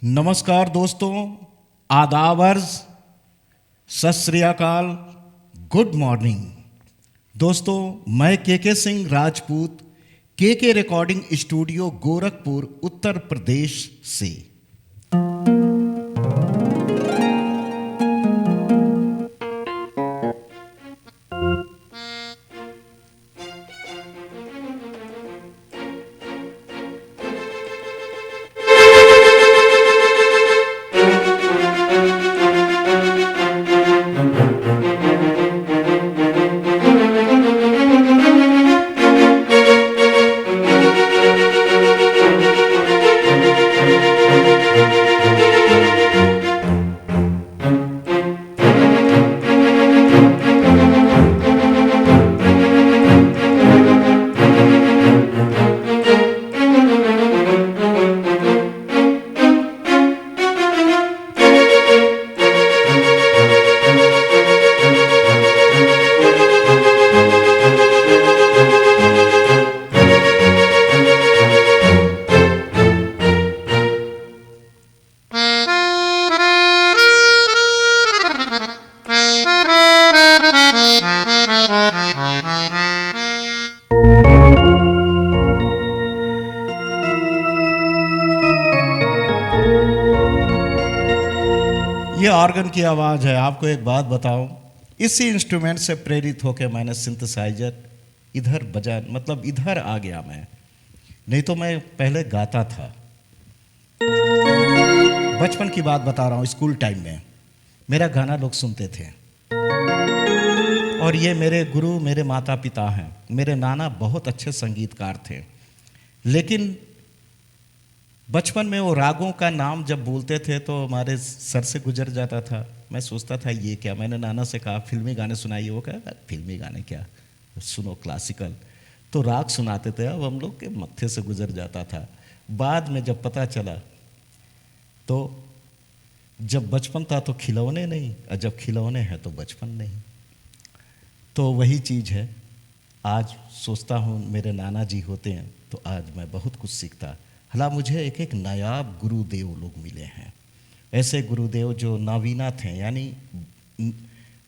नमस्कार दोस्तों, आदाब अर्ज, सत श्री अकाल, गुड मॉर्निंग। दोस्तों, मैं के सिंह राजपूत, के रिकॉर्डिंग स्टूडियो गोरखपुर उत्तर प्रदेश से। ये ऑर्गन की आवाज़ है। आपको एक बात बताऊं, इसी इंस्ट्रूमेंट से प्रेरित होकर मैंने सिंथेसाइजर इधर बजा, मतलब इधर आ गया मैं। नहीं तो मैं पहले गाता था। बचपन की बात बता रहा हूँ, स्कूल टाइम में मेरा गाना लोग सुनते थे। और ये मेरे गुरु, मेरे माता पिता हैं। मेरे नाना बहुत अच्छे संगीतकार थे, लेकिन बचपन में वो रागों का नाम जब बोलते थे तो हमारे सर से गुजर जाता था। मैं सोचता था ये क्या। मैंने नाना से कहा फिल्मी गाने सुनाइए। वो कहा फिल्मी गाने क्या, सुनो क्लासिकल। तो राग सुनाते थे, अब हम लोग के मत्थे से गुजर जाता था। बाद में जब पता चला तो जब बचपन था तो खिलौने नहीं, और जब खिलौने हैं तो बचपन नहीं। तो वही चीज़ है। आज सोचता हूँ मेरे नाना जी होते हैं तो आज मैं बहुत कुछ सीखता। हालांकि मुझे एक एक नायाब गुरुदेव लोग मिले हैं। ऐसे गुरुदेव जो नावीना थे, यानी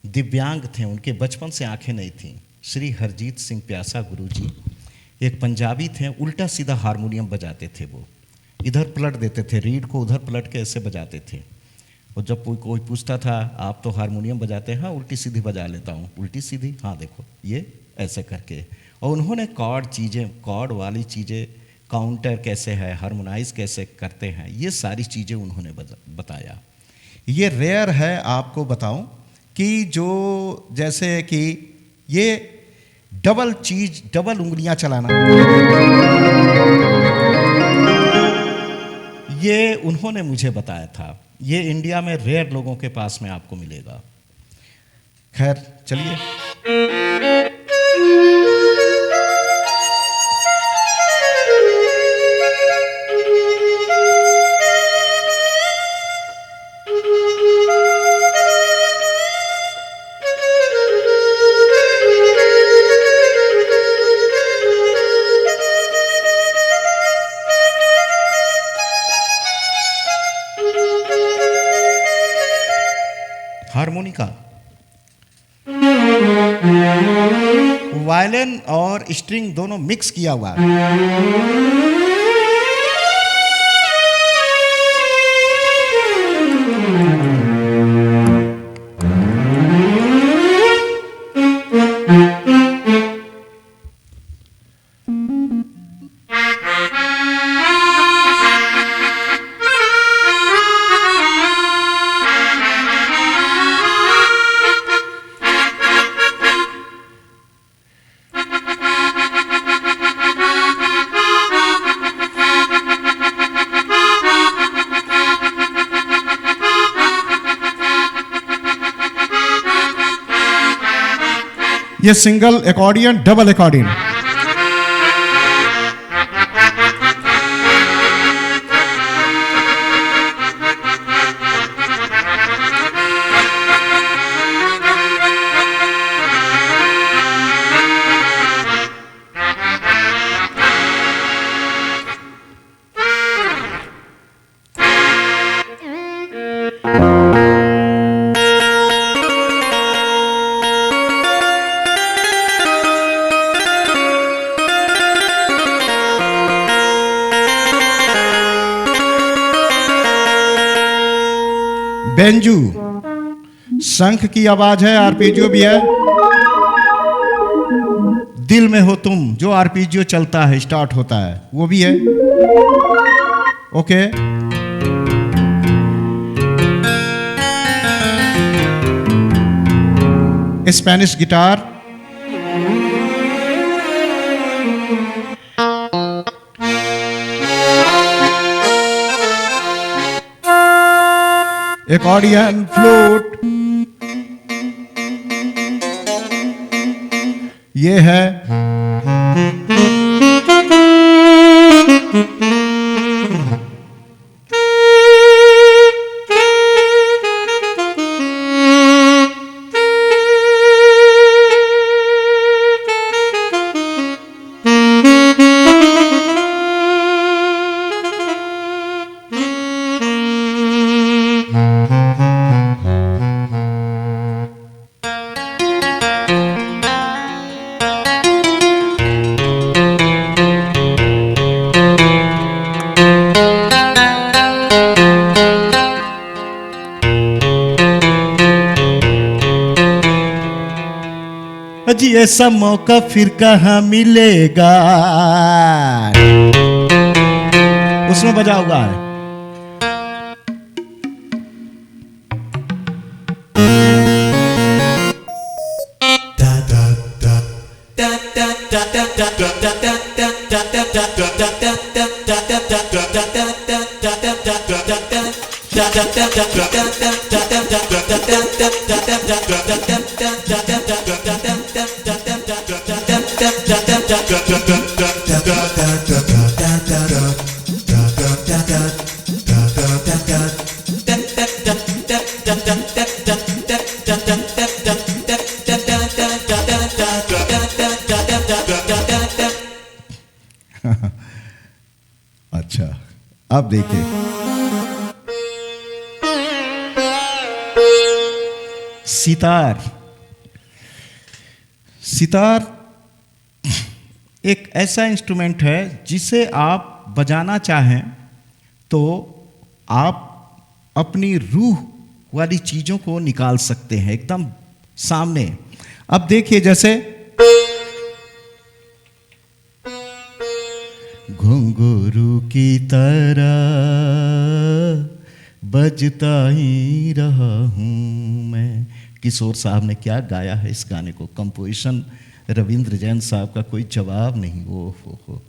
दिव्यांग थे, उनके बचपन से आंखें नहीं थीं। श्री हरजीत सिंह प्यासा गुरुजी एक पंजाबी थे, उल्टा सीधा हारमोनियम बजाते थे। वो इधर पलट देते थे, रीड को उधर पलट के ऐसे बजाते थे। और जब कोई पूछता था आप तो हारमोनियम बजाते हैं? हाँ, उल्टी सीधी बजा लेता हूँ। उल्टी सीधी? हाँ देखो, ये ऐसे करके। और उन्होंने कॉर्ड वाली चीज़ें, काउंटर कैसे है, हार्मोनाइज कैसे करते हैं, ये सारी चीज़ें उन्होंने बताया। ये रेयर है, आपको बताऊं कि जो जैसे कि ये डबल उंगलियां चलाना, ये उन्होंने मुझे बताया था। ये इंडिया में रेयर लोगों के पास में आपको मिलेगा। खैर चलिए। हारमोनिका, वायलिन और स्ट्रिंग दोनों मिक्स किया हुआ है। ये सिंगल एकॉर्डियन, डबल एकॉर्डियन। बेंजू शंख की आवाज है, आरपीजियो भी है। दिल में हो तुम जो आरपीजियो चलता है, स्टार्ट होता है, वो भी है। Okay. Spanish guitar, accordion, flute, ये है जी ऐसा मौका फिर कहाँ मिलेगा, उसमें बजा हुआ है। अच्छा, अब देखिए, सितार। सितार एक ऐसा इंस्ट्रूमेंट है जिसे आप बजाना चाहें तो आप अपनी रूह वाली चीजों को निकाल सकते हैं एकदम सामने। अब देखिए, जैसे घुंघरू की तरह बजता ही रहा हूं मैं। किशोर साहब ने क्या गाया है इस गाने को, कंपोजिशन रविंद्र जैन साहब का कोई जवाब नहीं। ओ हो।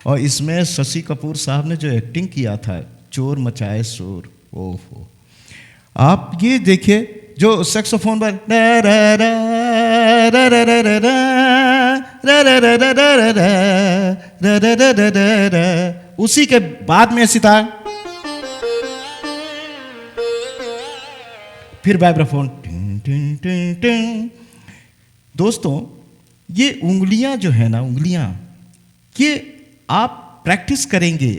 और इसमें शशि कपूर साहब ने जो एक्टिंग किया था, चोर मचाए शोर, ओ हो। आप ये देखिए, जो सैक्सोफोन पर उसी के बाद में सितार, फिर वाइब्राफोन। दोस्तों, ये उंगलियां जो है ना, उंगलियां, ये आप प्रैक्टिस करेंगे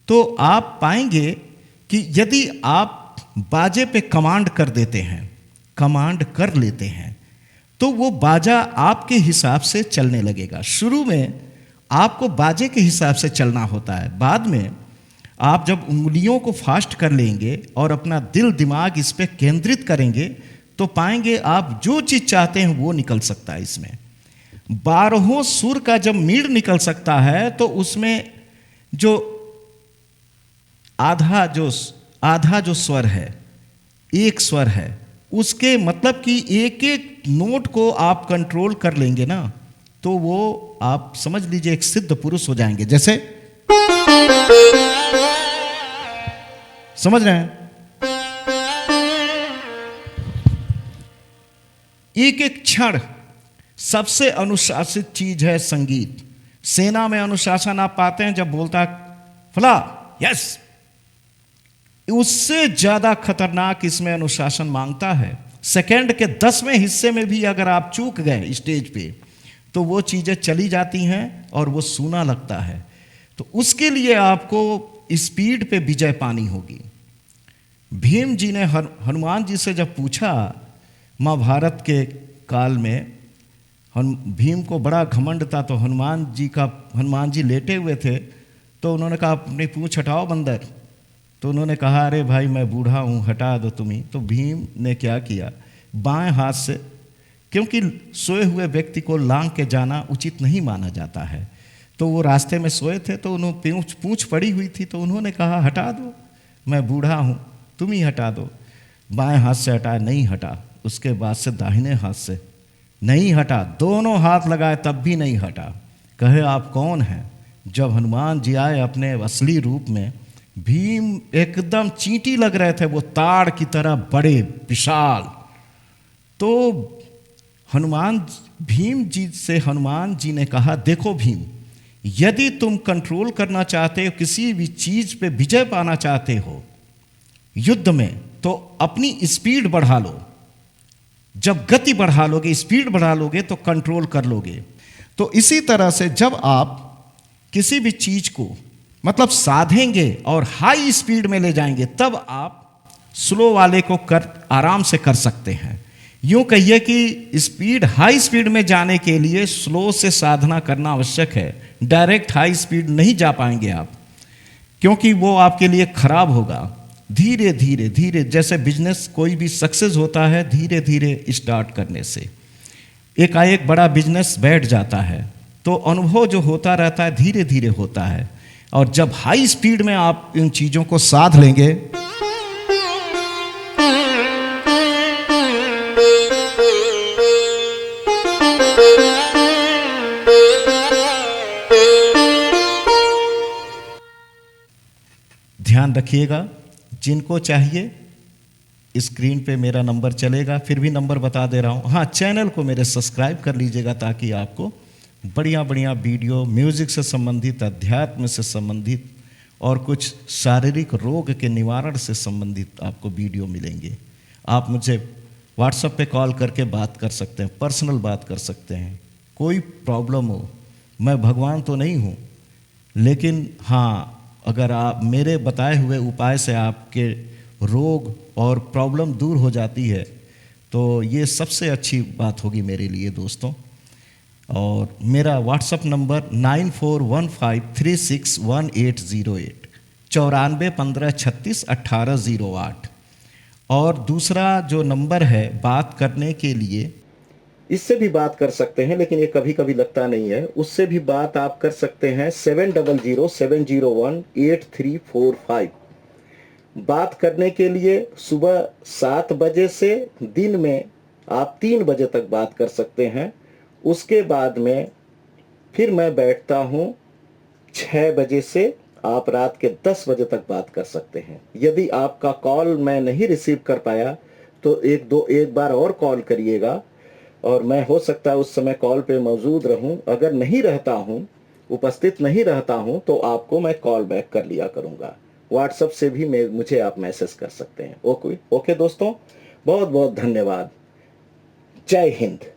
तो आप पाएंगे कि यदि आप बाजे पे कमांड कर देते हैं, कमांड कर लेते हैं, तो वो बाजा आपके हिसाब से चलने लगेगा। शुरू में आपको बाजे के हिसाब से चलना होता है, बाद में आप जब उंगलियों को फास्ट कर लेंगे और अपना दिल दिमाग इस पे केंद्रित करेंगे तो पाएंगे आप जो चीज चाहते हैं वो निकल सकता है। इसमें 12 सुर का जब मीड़ निकल सकता है तो उसमें जो आधा जो स्वर है, एक स्वर है, उसके मतलब कि एक एक नोट को आप कंट्रोल कर लेंगे ना, तो वो आप समझ लीजिए एक सिद्ध पुरुष हो जाएंगे। जैसे समझ रहे हैं, एक एक क्षण सबसे अनुशासित चीज है संगीत। सेना में अनुशासन आप पाते हैं जब बोलता फला यस, उससे ज्यादा खतरनाक इसमें अनुशासन मांगता है। सेकंड के 10वें हिस्से में भी अगर आप चूक गए स्टेज पे तो वो चीजें चली जाती हैं और वो सूना लगता है। तो उसके लिए आपको स्पीड पे विजय पानी होगी। भीम जी ने हनुमान जी से जब पूछा, महाभारत के काल में भीम को बड़ा घमंड था, तो हनुमान जी लेटे हुए थे, तो उन्होंने कहा अपनी पूंछ हटाओ बंदर। तो उन्होंने कहा अरे भाई मैं बूढ़ा हूँ, हटा दो तुम ही। तो भीम ने क्या किया, बाएं हाथ से, क्योंकि सोए हुए व्यक्ति को लांग के जाना उचित नहीं माना जाता है, तो वो रास्ते में सोए थे, तो उन्होंने पूंछ पड़ी हुई थी, तो उन्होंने कहा हटा दो, मैं बूढ़ा हूँ, तुम ही हटा दो। बाएं हाथ से हटाया, नहीं हटा। उसके बाद से दाहिने हाथ से, नहीं हटा। दोनों हाथ लगाए तब भी नहीं हटा। कहे आप कौन हैं? जब हनुमान जी आए अपने असली रूप में, भीम एकदम चींटी लग रहे थे, वो ताड़ की तरह बड़े विशाल। तो भीम जी से हनुमान जी ने कहा देखो भीम, यदि तुम कंट्रोल करना चाहते हो, किसी भी चीज पे विजय पाना चाहते हो युद्ध में, तो अपनी स्पीड बढ़ा लो। जब गति बढ़ा लोगे, स्पीड बढ़ा लोगे, तो कंट्रोल कर लोगे। तो इसी तरह से जब आप किसी भी चीज को मतलब साधेंगे और हाई स्पीड में ले जाएंगे, तब आप स्लो वाले को आराम से कर सकते हैं। यूं कहिए कि स्पीड, हाई स्पीड में जाने के लिए स्लो से साधना करना आवश्यक है। डायरेक्ट हाई स्पीड नहीं जा पाएंगे आप, क्योंकि वो आपके लिए खराब होगा। धीरे धीरे धीरे, जैसे बिजनेस कोई भी सक्सेस होता है धीरे धीरे स्टार्ट करने से। एकाएक बड़ा बिजनेस बैठ जाता है, तो अनुभव जो होता रहता है धीरे धीरे होता है। और जब हाई स्पीड में आप इन चीज़ों को साध लेंगे, ध्यान रखिएगा, जिनको चाहिए स्क्रीन पे मेरा नंबर चलेगा, फिर भी नंबर बता दे रहा हूँ। हाँ, चैनल को मेरे सब्सक्राइब कर लीजिएगा, ताकि आपको बढ़िया बढ़िया वीडियो, म्यूज़िक से संबंधित, अध्यात्म से संबंधित और कुछ शारीरिक रोग के निवारण से संबंधित आपको वीडियो मिलेंगे। आप मुझे व्हाट्सएप पे कॉल करके बात कर सकते हैं, पर्सनल बात कर सकते हैं। कोई प्रॉब्लम हो, मैं भगवान तो नहीं हूँ, लेकिन हाँ, अगर आप मेरे बताए हुए उपाय से आपके रोग और प्रॉब्लम दूर हो जाती है, तो ये सबसे अच्छी बात होगी मेरे लिए दोस्तों। और मेरा व्हाट्सअप नंबर 9415361808, 9415361808। और दूसरा जो नंबर है बात करने के लिए, इससे भी बात कर सकते हैं, लेकिन ये कभी कभी लगता नहीं है, उससे भी बात आप कर सकते हैं 7007018345। बात करने के लिए सुबह 7 बजे से दिन में आप 3 बजे तक बात कर सकते हैं। उसके बाद में फिर मैं बैठता हूँ 6 बजे से आप रात के 10 बजे तक बात कर सकते हैं। यदि आपका कॉल मैं नहीं रिसीव कर पाया तो एक बार और कॉल करिएगा, और मैं हो सकता है उस समय कॉल पे मौजूद रहूं। अगर नहीं रहता हूं, उपस्थित नहीं रहता हूं, तो आपको मैं कॉल बैक कर लिया करूंगा। व्हाट्सएप से भी मुझे आप मैसेज कर सकते हैं। ओके दोस्तों, बहुत बहुत धन्यवाद। जय हिंद।